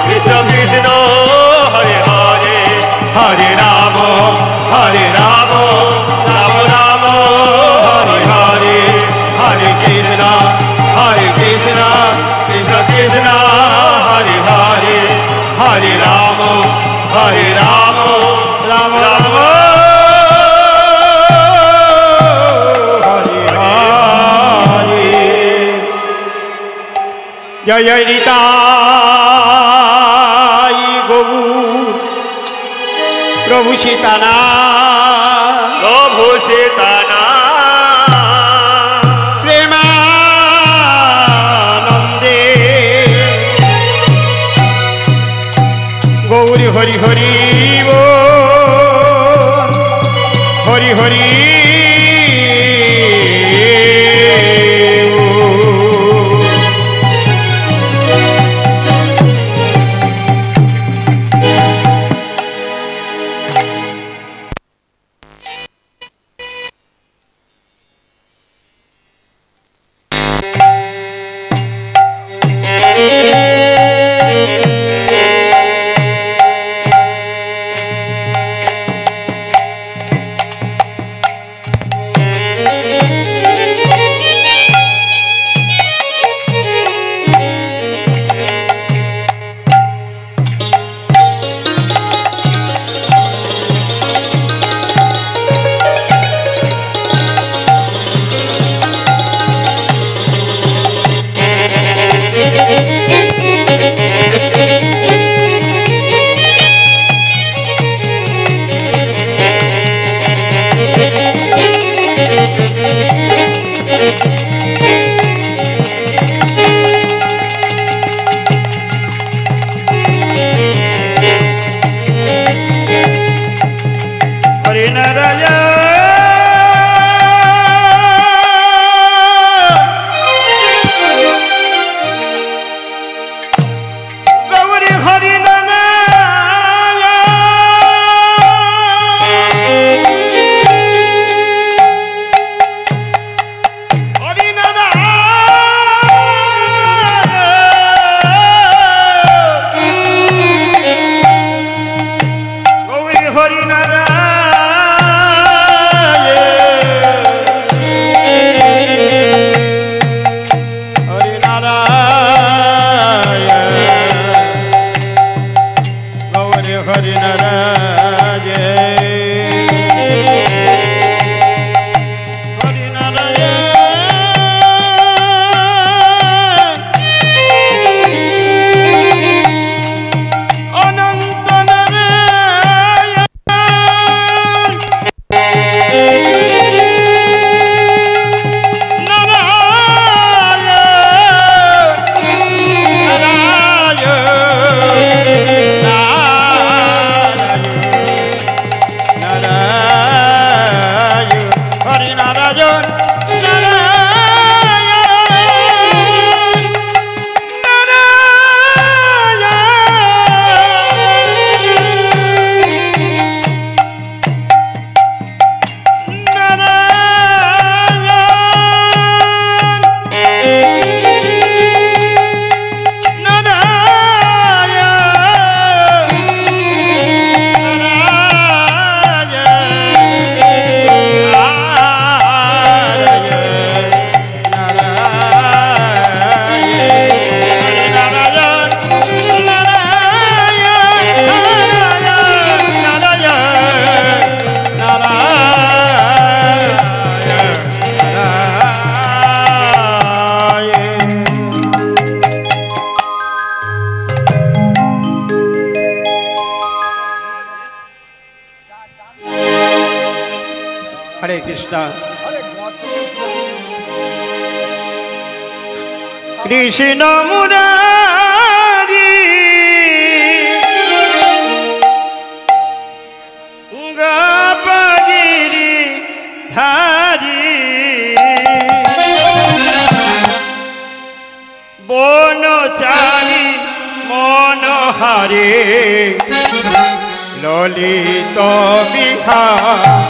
Krishna Krishna Hare Hare Hare Rama Hare Rama Rama Rama Hare Hare Hare Krishna Krishna Krishna Hare Hare Hare Rama Rama Rama जय जय निताई गौर प्रभु सीताना प्रेमानंदे गौरी हरि हरि बोल हरि हरि हरे कृष्णा कृष्ण मुरारी गपगिरी धारी बनचारी मनोहारी ललित बिहार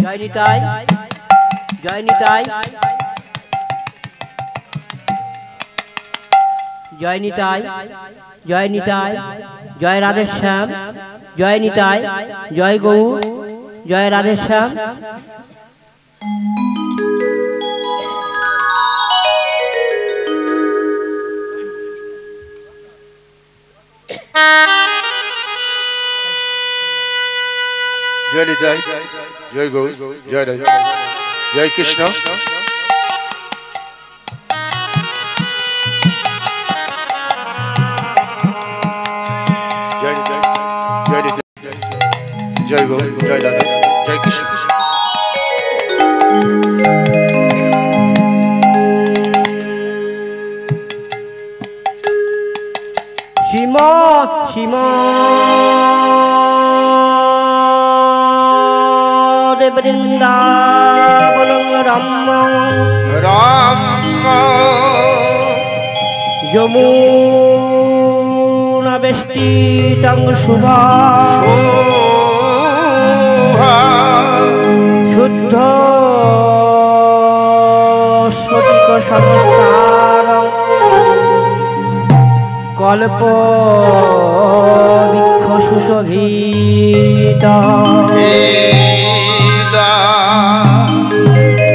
জয় নিতাই, জয় নিতাই, জয় নিতাই, জয় নিতাই, জয় রাধেশ্যাম, জয় নিতাই, জয় গৌর, জয় রাধেশ্যাম। জয় নিতাই, জয় গৌর, জয় রাধে, জয় কৃষ্ণ। জয় নিতাই, জয় নিতাই, জয় গৌর, জয় রাধে, জয় কৃষ্ণ। শ্রীম শ্রীম বৃন্দাবন রাম রাম যমুনা বেষ্টিতং শুভা শুদ্ধ স্ফটিক সংস্কার কল্প বৃক্ষ সুশোভিত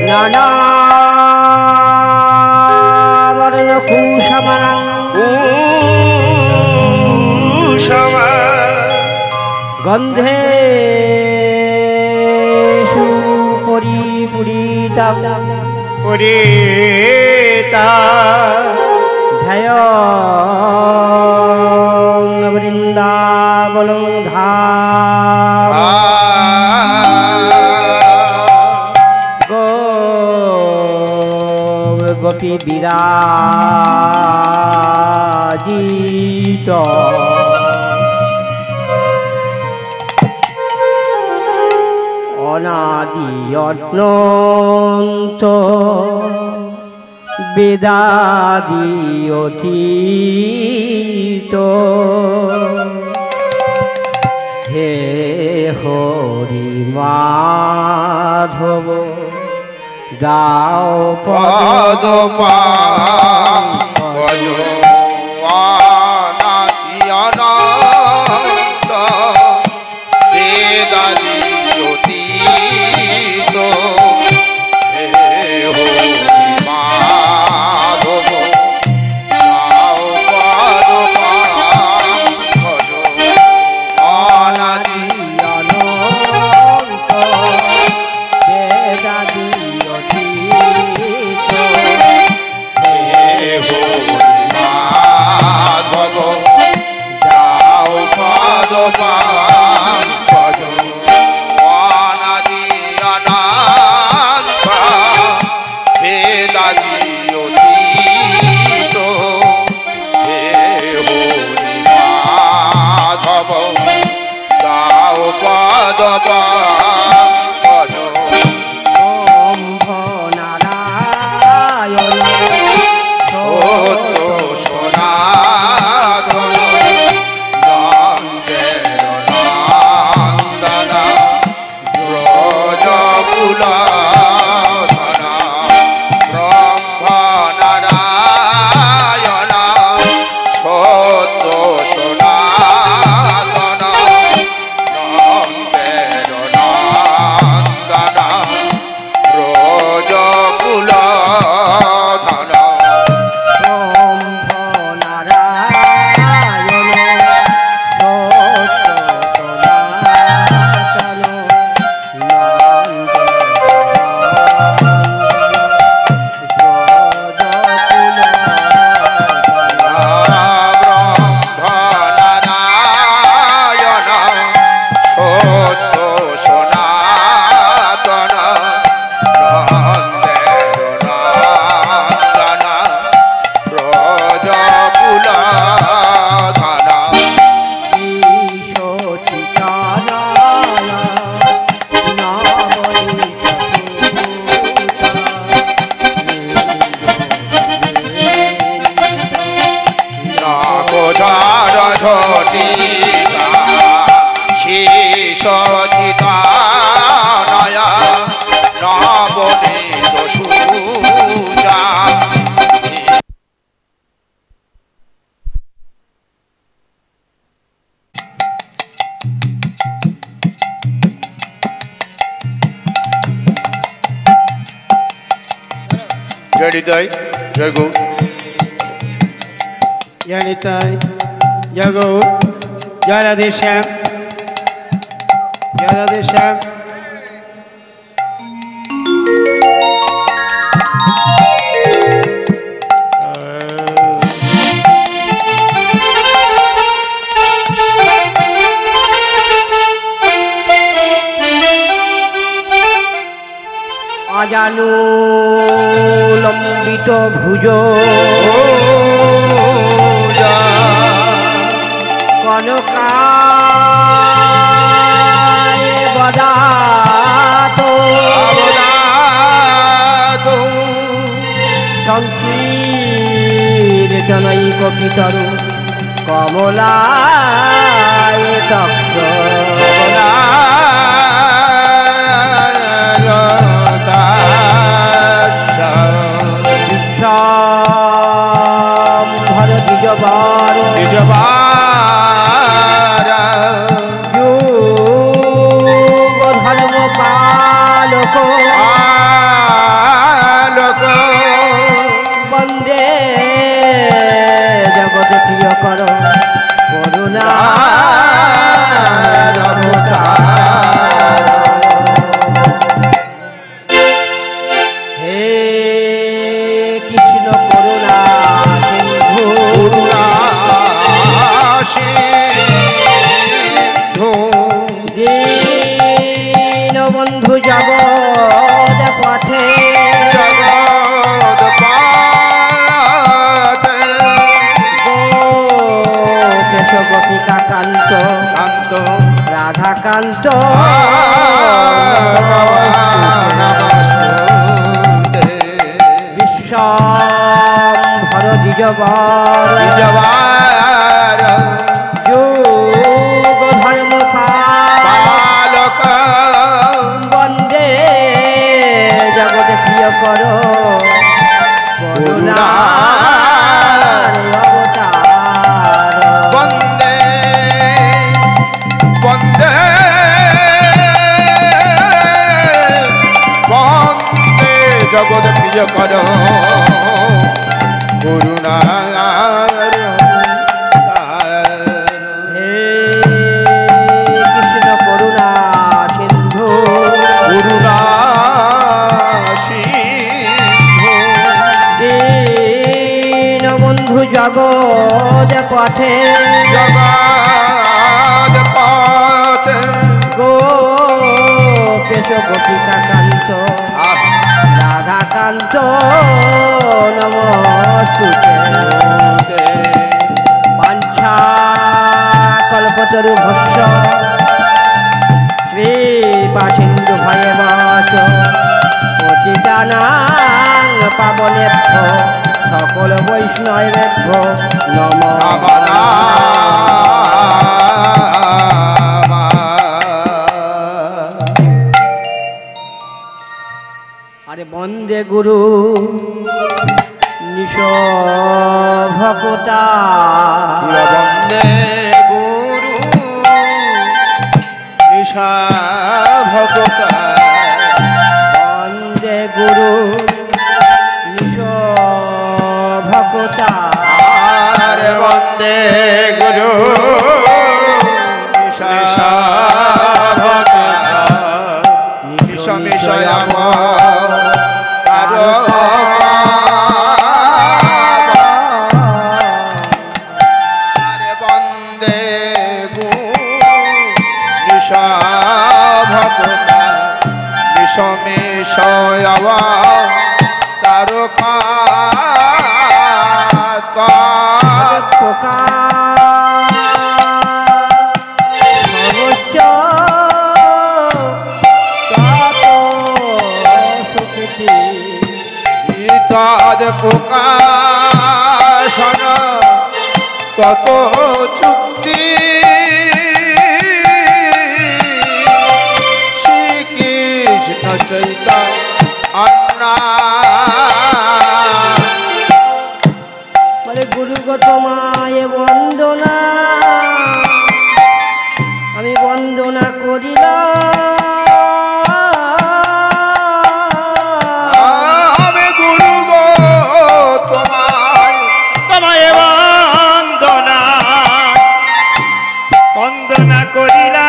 নানা বর্ণ কুসমানং গন্ধে পরিপূরিতা ধ্যায় বৃন্দাবনং ধাম গোপী বিরাজিত অনাদি অনন্ত বেদাদি অতীত হে হরি মাধব দাও পদ অনন্ত বেদাদি অতীত হে হরি মাধব দাও পদ অনাদি অনন্ত বেদাদি অতীত হে হরি মাধব দাও পদ পদ অনাদি অনন্ত বেদাদি অতীত হে হরি মাধব দাও পদ পদ ওম নারায়ণ সত্য সনাতন নন্দের নন্দন ব্রজকুল ধন ব্রহ্ম নারায়ণ সত্য সনাতন নন্দের নন্দন ব্রজকুল ধন জয় নিতাই জয় গৌ জয় নিতাই জয় গৌর জয় রাধে শ্যাম জয় রাধে শ্যাম আজানুলম্বিত ভুজ পিতরু কমলায় তক্ষ বিশ্বম্ভর দ্বিজবার যুগ ধর্ম পালক বন্দে জগৎ প্রিয় কর করুণা হে কৃষ্ণ করুণা সিন্ধু দীন বন্ধু জগৎ পথে গোপিকা কান্ত রাধাকান্ত বিশ্বম্ভর দ্বিজবার যুগ ধর্ম পালক বন্দে জগৎ প্রিয় কর করুণা জগৎ প্রিয় কর করুণা হে কৃষ্ণ করুণা সিন্ধু করুণা সিন্ধু দীন বন্ধু জগৎ পথে গোপেশ গোপিকা কান্ত রাধাকান্ত নমস্তুতে বাঞ্ছা কল্পতরু ভস্য কৃপা সিন্ধু ভয়ে বচ পতিতানাং পাবনেভ্য সকল বৈষ্ণবেভ্য নমঃ। আরে বন্দে গুরু নিশ ভকতা বন্দে গুরু নিশা ভকতা বন্দে গুরু নিশ ভকতা আরে বন্দে গুরু নিশা ভকতা নিশ মিশয়াম সমীশয়াবা তারকা পোকা সর্বোচ্চ তত সুখী ইতাদ প্রকাশন তত চুক্তি শ্রীকৃষ্ণ চৈতন্য বলে গুরুগত মায়ে বন্দনা আমি বন্দনা করিলাম আমি গুরু গো তোমায় বন্দনা করিলা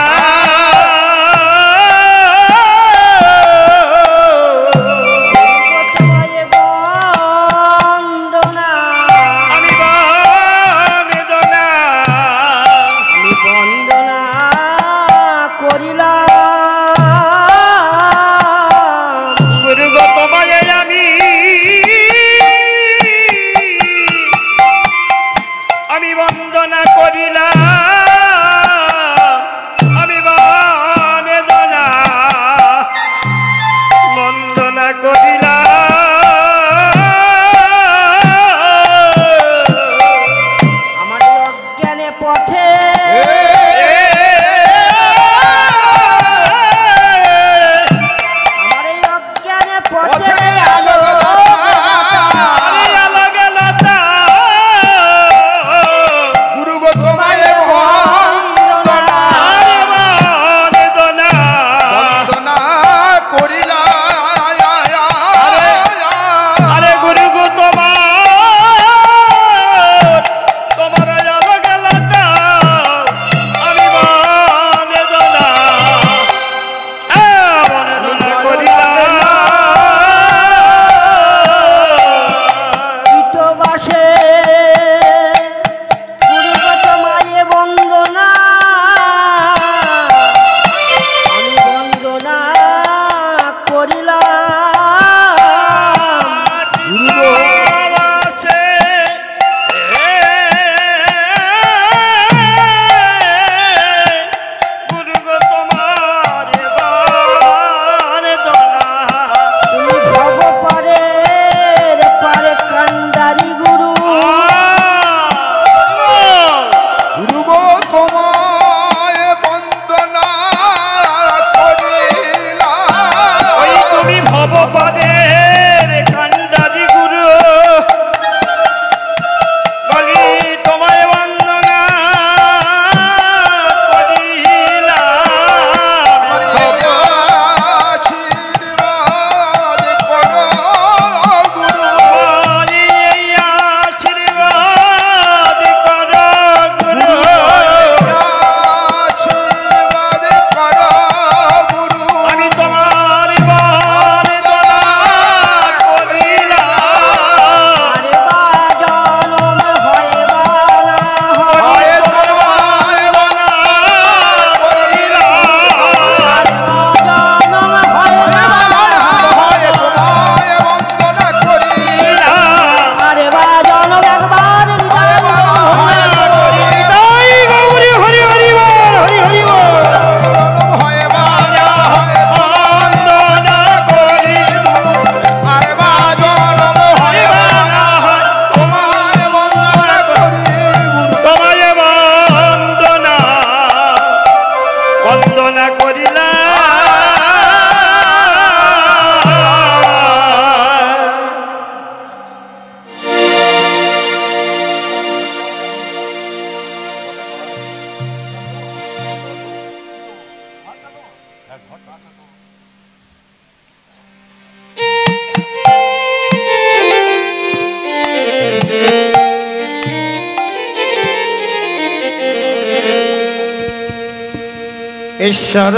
ঈশ্বর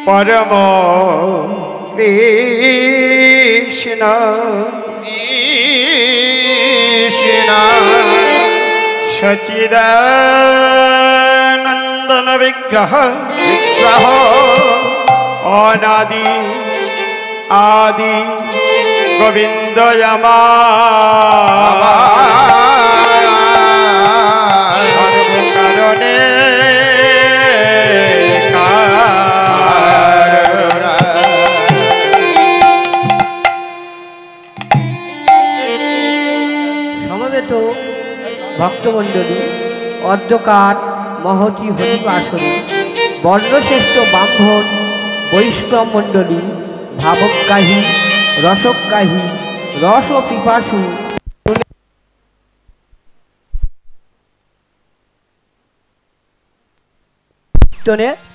পরম কৃষ্ণ কৃষ্ণ সচিদানন্দন বিগ্রহ বিগ্রহ অনাদি আদি গোবিন্দ সর্বকারণে সমবেত ভক্তমণ্ডলী, অর্ধকার মহতি হরিবাসনী, বর্ণশ্রেষ্ঠ ব্রাহ্মণ বৈষ্ণব মণ্ডলী, ভাবগ্রাহী রসগ্রাহী রস পিপাসু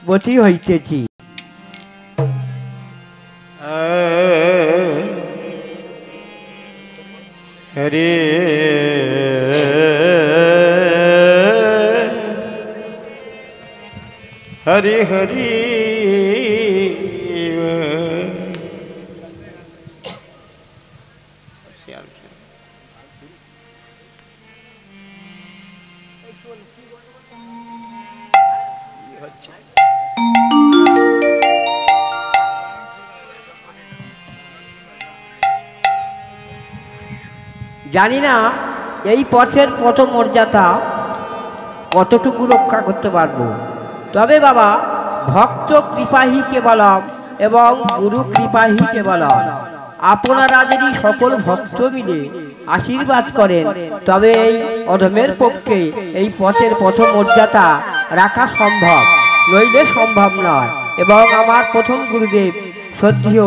বতী হইতেছি। হরে হরি হরি জানি না এই পথের পথ মর্যাদা কতটুকু রক্ষা করতে পারবো, তবে বাবা ভক্ত কৃপাহি কেবলম এবং গুরু কৃপাহি কেবলম। আপনারা যদি সকল ভক্ত মিলে আশীর্বাদ করেন তবে এই অধমের পক্ষে এই পথের পথ মর্যাদা রাখা সম্ভব, নইলে সম্ভব নয়। এবং আমার প্রথম গুরুদেব শ্রদ্ধেয়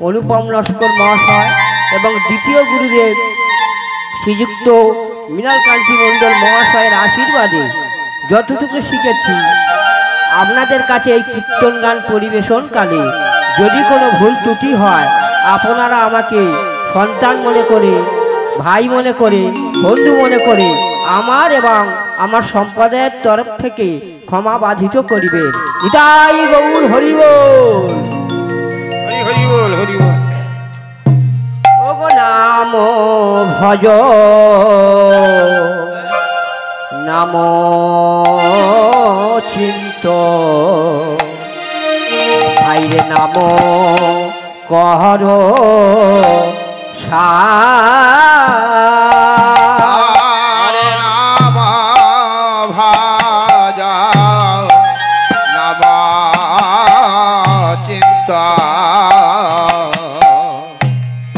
অনুপম লস্কর মহাশয় এবং দ্বিতীয় গুরুদেব শ্রীযুক্ত মৃণালকান্তি মণ্ডল মহাশয়ের আশীর্বাদে যতটুকু শিখেছি, আপনাদের কাছে এই কীর্তন গান পরিবেশনকালে যদি কোনো ভুল ত্রুটি হয়, আপনারা আমাকে সন্তান মনে করে, ভাই মনে করে, বন্ধু মনে করে আমার এবং আমার সম্প্রদায়ের তরফ থেকে ক্ষমা বাধিত করিবেন। নিতাই গৌর হরি বল। হরি হরি বল, হরি বল। ওগো নাম ভজ নাম চিন্ত, ভাইরে নাম কর আরে নাম ভাজা নাম চিন্তা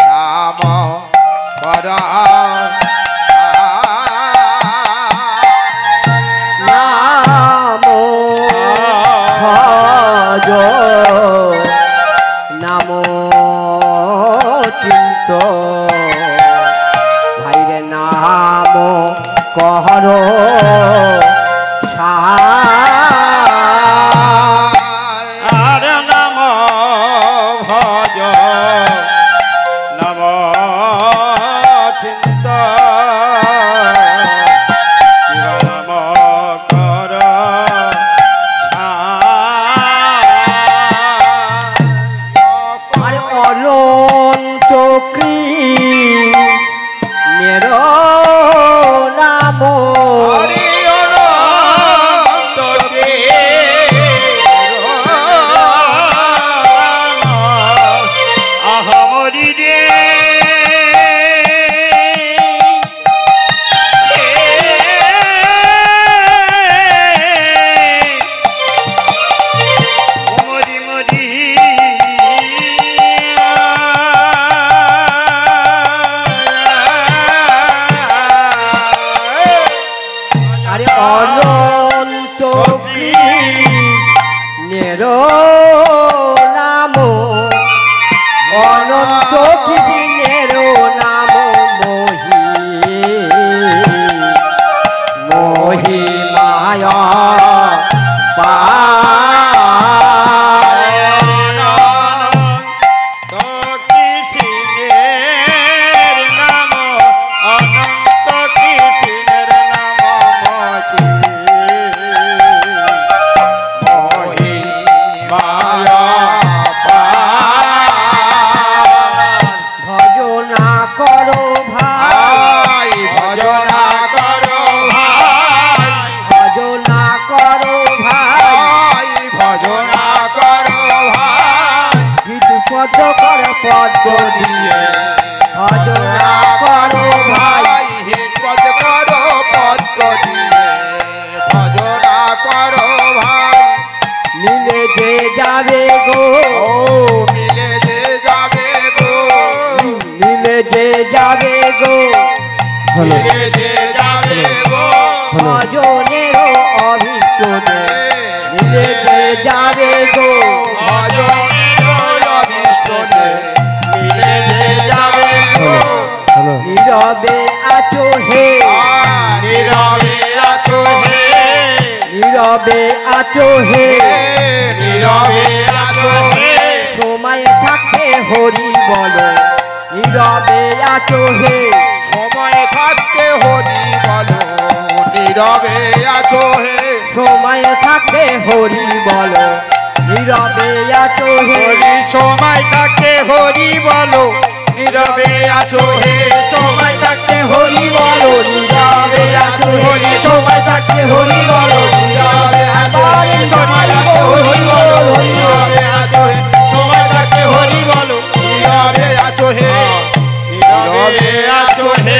নাম করা নাম ভজ নাম চিন্ত, ভাইরে নাম কর আর নাম ভজ নাম চিন্তা নাম কর আরে অনন্ত কৃষ্ণের নাম হরি অনন্ত আহমরি রে মরি মরি মিলে যে যাবে গো ভজনেরও অভিষ্ট মিলে যে যাবে গো ভজনেরও অভিষ্ট মিলে যে যাবে গো নীরবে আছো হে নীরবে আছো হে নীরবে আছো হে নীরবে আছো হে সময় থাকতে হরি বলো নীরবে আছো হে সময় থাকতে হরি বলো নীরবে আছো হে সময় থাকতে হরি বলো নীরবে আছো হে হরি সময় থাকতে হরি বলো নীরবে আছো হে সময় থাকতে হরি বলো নীরবে আছো হরি সময় থাকতে হরি বলো নীরবে আছো হে সময় থাকতে হরি বলো নীরবে আছো হে সময় থাকতে হরি বলো নীরবে আছো হে নীরবে আছো হে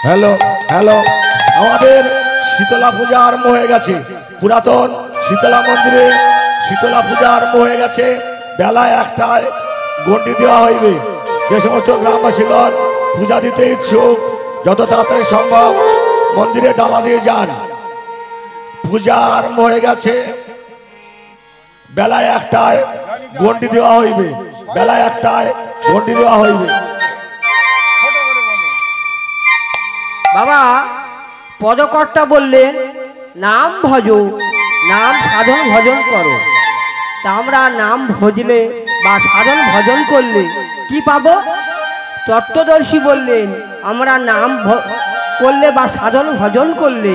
হ্যালো হ্যালো আমাদের শীতলা পূজা আরম্ভ হয়ে গেছে পুরাতন শীতলা মন্দিরে শীতলা পূজা আরম্ভ হয়ে গেছে বেলা 1টায় ঘণ্টি দেওয়া হইবে যে সমস্ত গ্রামবাসীগণ পূজা দিতে ইচ্ছুক যত তাড়াতাড়ি সম্ভব মন্দিরে ডালা দিয়ে যান পূজা আরম্ভ হয়ে গেছে বেলা 1টায় ঘণ্টি দেওয়া হইবে বেলা 1টায় ঘণ্টি দেওয়া হইবে বাবা পদকর্তা বললেন নাম ভজো নাম সাধন ভজন করো তা আমরা নাম ভজলে বা সাধন ভজন করলে কি পাবো তত্ত্বদর্শী বললেন আমরা নাম করলে বা সাধন ভজন করলে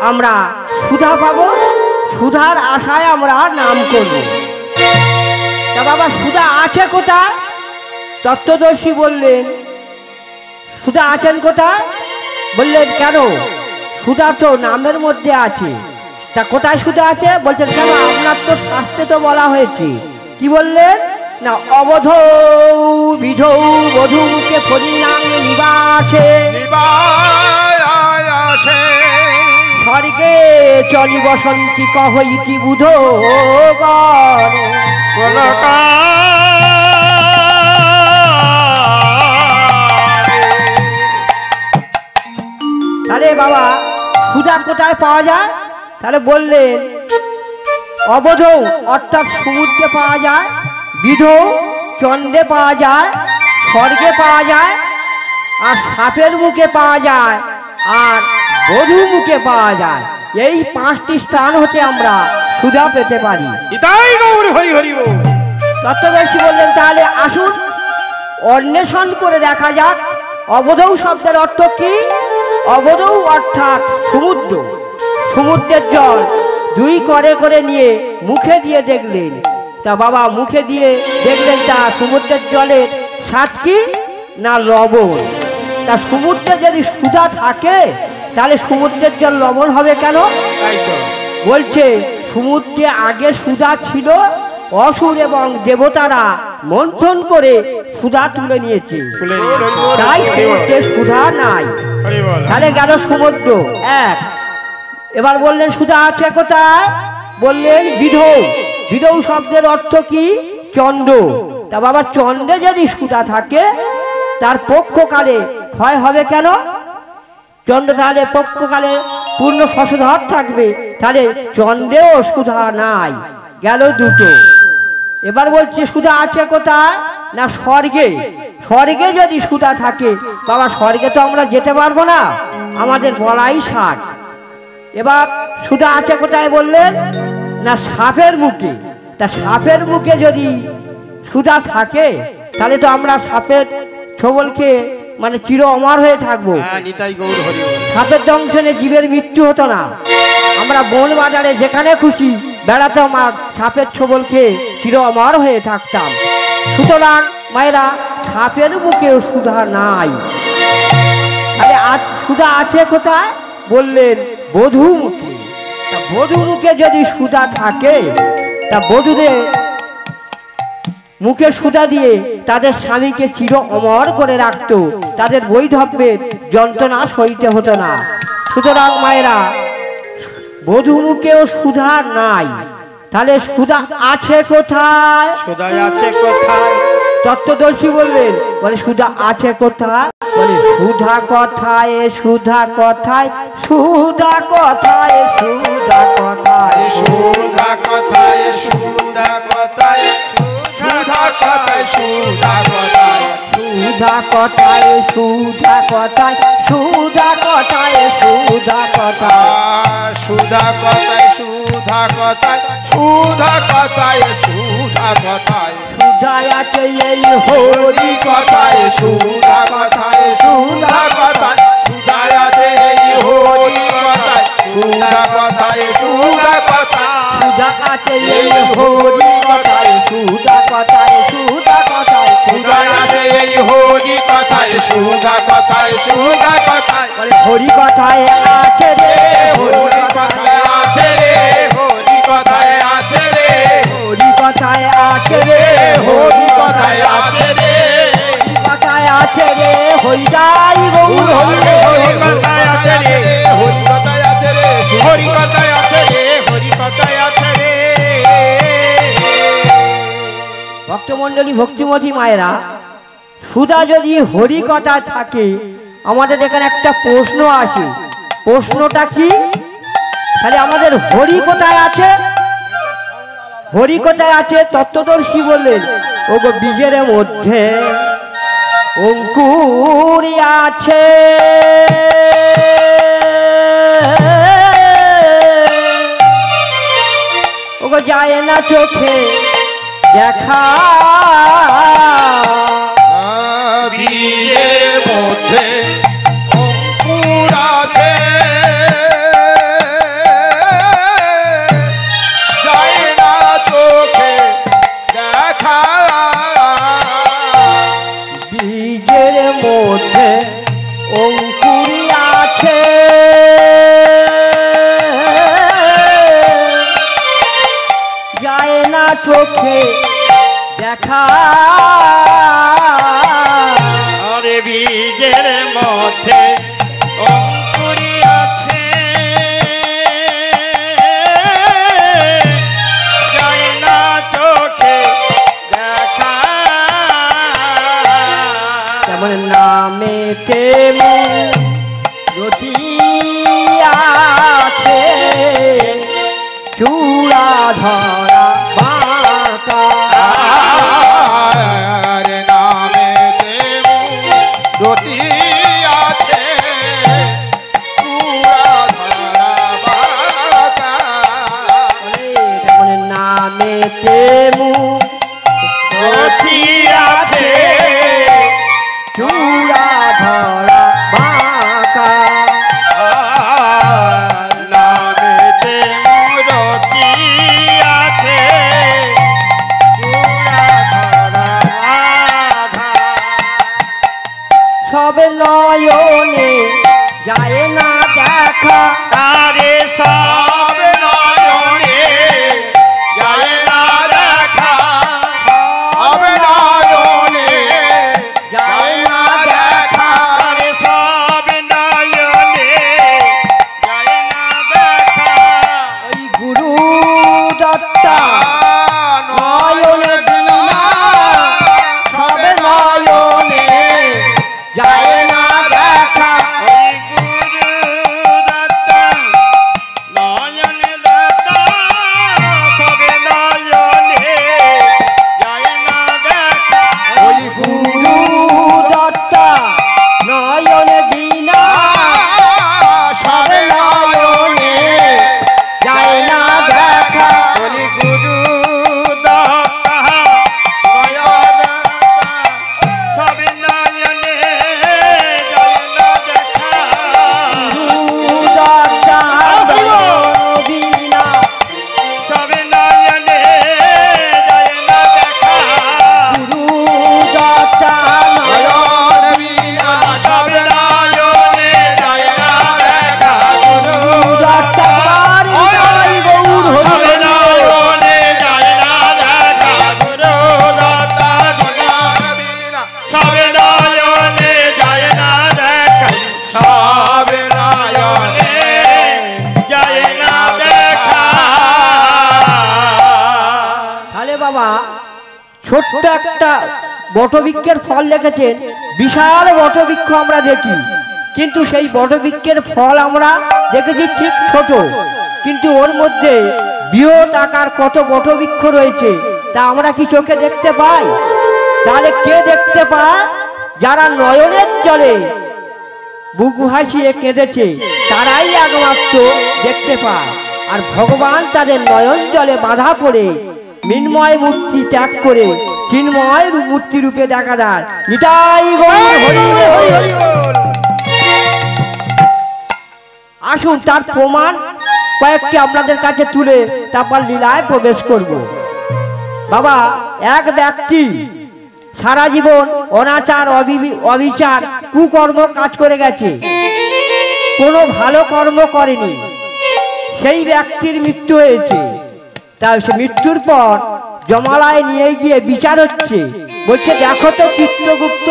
আমরা সুধা পাবো সুধার আশায় আমরা নাম করব তা বাবা সুধা আছে কোথায় তত্ত্বদর্শী বললেন সুধা আছেন কোথায় বললেন কেন সুধা তো নামের মধ্যে আছে তা কোথায় সুধা আছে বলছেন কেন আপনার তো শাস্ত্রে তো বলা হয়েছে কি বললেন না অবধ বিধৌ বধূকে পরিণাম নিবাসে স্বর্গে চলি বসন্তি কহইতি বুধ তাহলে বাবা সুধা কোথায় পাওয়া যায় তাহলে বললেন অবধ অর্থাৎ সমুদ্রে পাওয়া যায় বিধ চন্দ্রে পাওয়া যায় স্বর্গে পাওয়া যায় আর সাপের মুখে পাওয়া যায় আর বধূ মুখে পাওয়া যায় এই 5টি স্থান হতে আমরা সুধা পেতে পারি তত্ত্বদর্শী বললেন তাহলে আসুন অন্বেষণ করে দেখা যাক অবধৌ শব্দের অর্থ কি অবধৌ অর্থাৎ সমুদ্র সমুদ্রের জল 2 করে করে নিয়ে মুখে দিয়ে দেখলেন তা বাবা মুখে দিয়ে দেখলেন তা সমুদ্রের জলের স্বাদ কি না লবণ তা সমুদ্রে যদি সুধা থাকে তাহলে সমুদ্রের জল লবণ হবে কেন বলছে সমুদ্রে আগে সুধা ছিল অসুর এবং দেবতারা মন্থন করে সুধা তুলে নিয়েছে তাই সমুদ্রে সুধা নাই তাহলে গেল সমুদ্র এক এবার বললেন সুধা আছে কোথায় বললেন বিধৌ বিধৌ শব্দের অর্থ কি চন্দ্র তা বাবা চন্দ্রে যদি সুধা থাকে তার পক্ষকালে ক্ষয় হবে কেন চন্দ্র তাহলে পক্ষকালে পূর্ণ শশধর থাকবে তাহলে চন্দ্রেও সুধা নাই গেল দুটো এবার বলছে সুধা আছে কোথায় না স্বর্গে স্বর্গে যদি সুধা থাকে বাবা স্বর্গে তো আমরা যেতে পারবো না আমাদের বলাই ষাট এবার সুধা আছে কোথায় বললেন না সাপের মুখে তা সাপের মুখে যদি সুধা থাকে তাহলে তো আমরা সাপের ছোবলকে মানে চির অমর হয়ে থাকবো সাপের দংশনে জীবের মৃত্যু হতো না আমরা বন বাজারে যেখানে খুশি বেড়াতাম আর সাপের ছোবল খেয়ে চির অমর হয়ে থাকতাম সুতরাং মায়েরা সাপের মুখেও সুধা নাই তাহলে সুধা আছে কোথায়? বললেন বধূ মুখে। তা বধূ মুখে যদি সুধা থাকে, তা বধূদের মুখে সুধা দিয়ে তাদের স্বামীকে চির অমর করে রাখতো, তাদের বৈধব্যের যন্ত্রণা সইতে হতো না। সুতরাং মায়েরা, বধূ মুখেও সুধা নাই, তাহলে সুধা আছে কোথায়? সুধা আছে কোথায়? তত্ত্বদর্শী বললেন, বলে সুধা আছে কোথায়? বলে সুধা কথায়, সুধা কথায়, সুধা কথায়, সুধা কথায়, সুধা কথায়, সুধা কথায়, সুধা কথায়, সুধা কথায়, সুধা কথায়, সুধা কথায়, সুধা কথায়, সুধা কথায়, সুধা কথায়, সুধা কথায়, সুধা কথায়, সুধা কথায়, সুধায় আছে এই হরি কথায়, সুধা কথায়, সুধা কথায়, সুধায় আছে এই হরি কথায়, সুধা কথায়, সুধা কথায়, সুধা আছে এই হরি কথায়, সুধা কথায়, সুধা কথায়, সুধায় আছে এই হরি কথায়, সুধা কথায়, সুধা কথায়, বলে হরি কথায় আছে রে, হরি কথায় আছে রে, হরি কথায় আছে রে, হরি কথায় আছে রে, হরি কথায় আছে রে, হরি কথায় আছে রে, হরি যাই গৌর হরি রে, হরি কথায় আছে রে, হরি কথায় আছে রে, হরি কথায় আছে রে, হরি কথায় আছে রে। ভক্তমণ্ডলী, ভক্তিমতী মায়েরা, সুধা যদি হরি কথা থাকে, আমাদের এখানে একটা প্রশ্ন আছে। প্রশ্নটা কি? তাহলে আমাদের হরি কোথায় আছে? হরি কোথায় আছে? তত্ত্বদর্শী বললেন, ও গো বীজের মধ্যে অঙ্কুর আছে, ও গো যায় না চোখে দেখা, বীজের মধ্যে অঙ্কুর আছে, যায় না চোখে দেখা, বীজের মধ্যে অঙ্কুর আছে, যায় না চোখে দেখা, আরে বীজের মধ্যে অঙ্কুরি আছে, যায় না চোখে দেখা, তেমন নামে তেমন রতি আছে, চূড়া ধরা বাঁকা, আরে নামে দেবু রতি আছে, পুরা ধরা বাঁকা, তেমন নামে তেমু রতি আছে, চূড়া ধরা বাঁকা, নামে দেবু রতি আছে, পুরা ধরা বাঁকা, সবে নয়নে যায় না দেখা, তারে সব নয়নে যায় না দেখা, ছোট্ট একটা বটবৃক্ষের ফল রেখেছেন, বিশাল বটবৃক্ষ আমরা দেখি, কিন্তু সেই বটবৃক্ষের ফল আমরা দেখেছি ঠিক ছোট, কিন্তু ওর মধ্যে বৃহৎ আকার কত বটবৃক্ষ রয়েছে তা আমরা কি চোখে দেখতে পাই? তাহলে কে দেখতে পায়? যারা নয়নের জলে বুক ভাসিয়ে কেঁদেছে তারাই একমাত্র দেখতে পায়। আর ভগবান তাদের নয়ন জলে বাধা পড়ে মিন্ময় মূর্তি ত্যাগ করে চিন্ময় মূর্তি রূপে দেখা দেয়। নিতাই গৌর হরি হরি হরি। আসুন তার প্রমাণ কয়েকটি আপনাদের কাছে তুলে তারপর লীলায় প্রবেশ করব। বাবা, এক ব্যক্তি সারা জীবন অনাচার অবিচার কুকর্ম কাজ করে গেছে, কোনো ভালো কর্ম করেনি, সেই ব্যক্তির মৃত্যু হয়েছে। তার মৃত্যুর পর জমালয়ে নিয়ে গিয়ে বিচার হচ্ছে, বলছে দেখো তো চিত্রগুপ্ত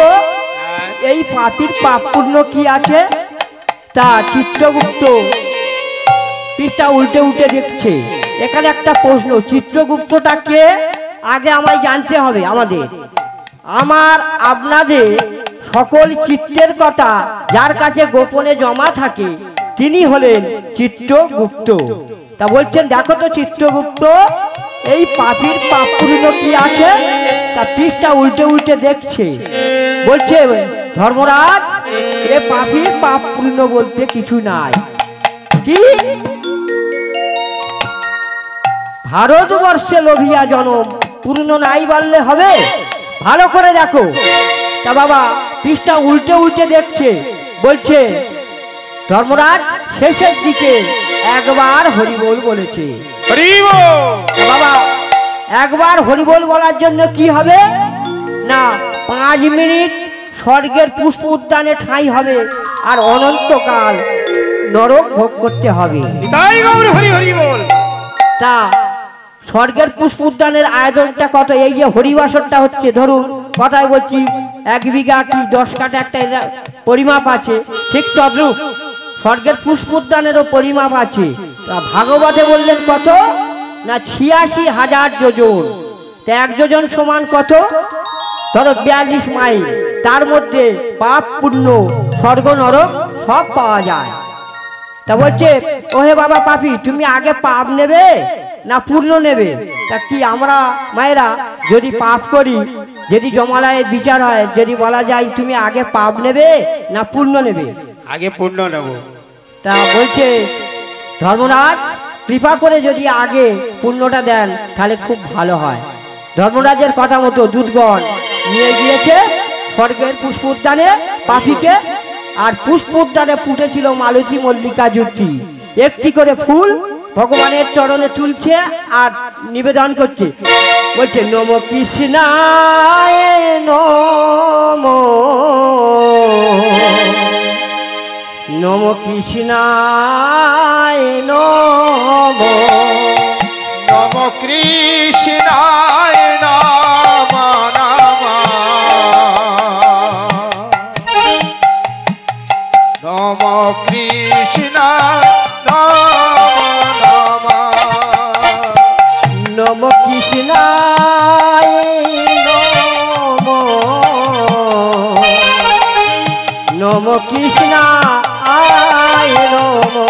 এই পাপীর পাপ পূর্ণ কি আছে। তা চিত্রগুপ্ত পৃষ্ঠা উল্টে উল্টে দেখছে। এখানে একটা প্রশ্ন, চিত্রগুপ্তটা কে আগে আমায় জানতে হবে। আমার আপনাদের সকল চিত্রের কথা যার কাছে গোপনে জমা থাকে তিনি হলেন চিত্রগুপ্ত। তা বলছেন দেখো তো চিত্রগুপ্ত এই পাপীর পাপ পূর্ণ কি আছে। তা পৃষ্ঠা উল্টে উল্টে দেখছে, বলছে ধর্মরাজ এ পাপীর পাপ পূর্ণ বলতে কিছু নাই। কি? ভারতবর্ষে লোভিয়া জনম পূর্ণ নাই বললে হবে? ভালো করে দেখো। তা বাবা পৃষ্ঠা উল্টে উল্টে দেখছে, বলছে ধর্মরাজ শেষের দিকে একবার হরিবোল বলেছে। বাবা একবার হরিবোল বলার জন্য কি হবে না, 5 মিনিট স্বর্গের পুষ্প উদ্যানে ঠাঁই হবে আর অনন্তকাল নরক ভোগ করতে হবে। তা স্বর্গের পুষ্প উদ্যানের আয়োজনটা কত? এই যে হরিবাসরটা হচ্ছে, ধরুন কথায় বলছি 1 বিঘা কি 10 কাঠা একটা পরিমাপ আছে, ঠিক তদ্রূপ স্বর্গের পুষ্প উদ্যানেরও পরিমাপ আছে। তা ভাগবতে বললেন কত না 86,000 যোজন। তা 1 যোজন সমান কত? ধরো 42 মাইল। তার মধ্যে পাপ পুণ্য স্বর্গ নরক সব পাওয়া যায়। তা বলছে ওহে বাবা পাপী, তুমি আগে পাপ নেবে না পূর্ণ নেবে? তা কি আমরা মায়েরা যদি পাপ করি, যদি জমালয়ে বিচার হয়, যদি বলা যায় তুমি আগে পাপ নেবে না পূর্ণ নেবে? আগে পূর্ণ নেব। তা বলছে ধর্মরাজ কৃপা করে যদি আগে পূর্ণটা দেন তাহলে খুব ভালো হয়। ধর্মরাজের কথা মতো দূতগণ নিয়ে গিয়েছে স্বর্গের পুষ্প উদ্যানে পাপীকে, আর পুষ্প উদ্যানে ফুটেছিল মালতী মল্লিকা জুটি। একটি করে ফুল ভগবানের চরণে তুলছে আর নিবেদন করছে, বলছে নমো কৃষ্ণায় নমো, নমো কৃষ্ণায় নমো, নমো কৃষ্ণায় নমো নমো, নমো কৃষ্ণায় নমো নমো, নমো কৃষ্ণায় নমো, নমো কৃষ্ণায় নমো,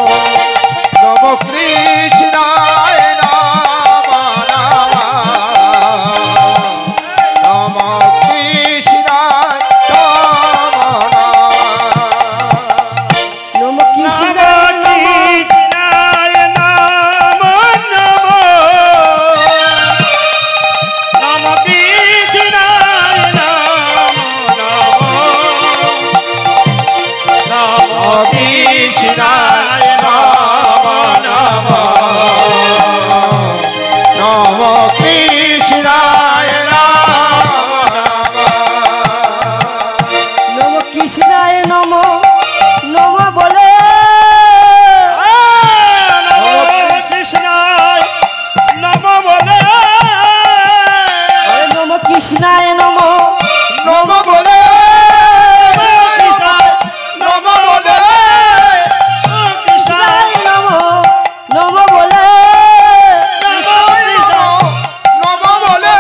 নমো কৃষ্ণায় নমো নমো, নমো কৃষ্ণায় নমো নমো, নমো কৃষ্ণায় নমো, কৃষ্ণায় নমো নমো, নমো কৃষ্ণায় নমো নমো, নমো কৃষ্ণায় নমো নমো বলে নমো কৃষ্ণায় নমো নমো বলে নমো বলে, কৃষ্ণায় নমো নমো বলে নমো বলে,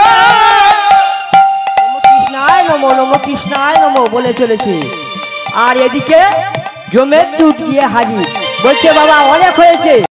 টেনে চলেছে। আর এদিকে জমের দুধ গিয়ে হাজির, বলছে বাবা অনেক হয়েছে।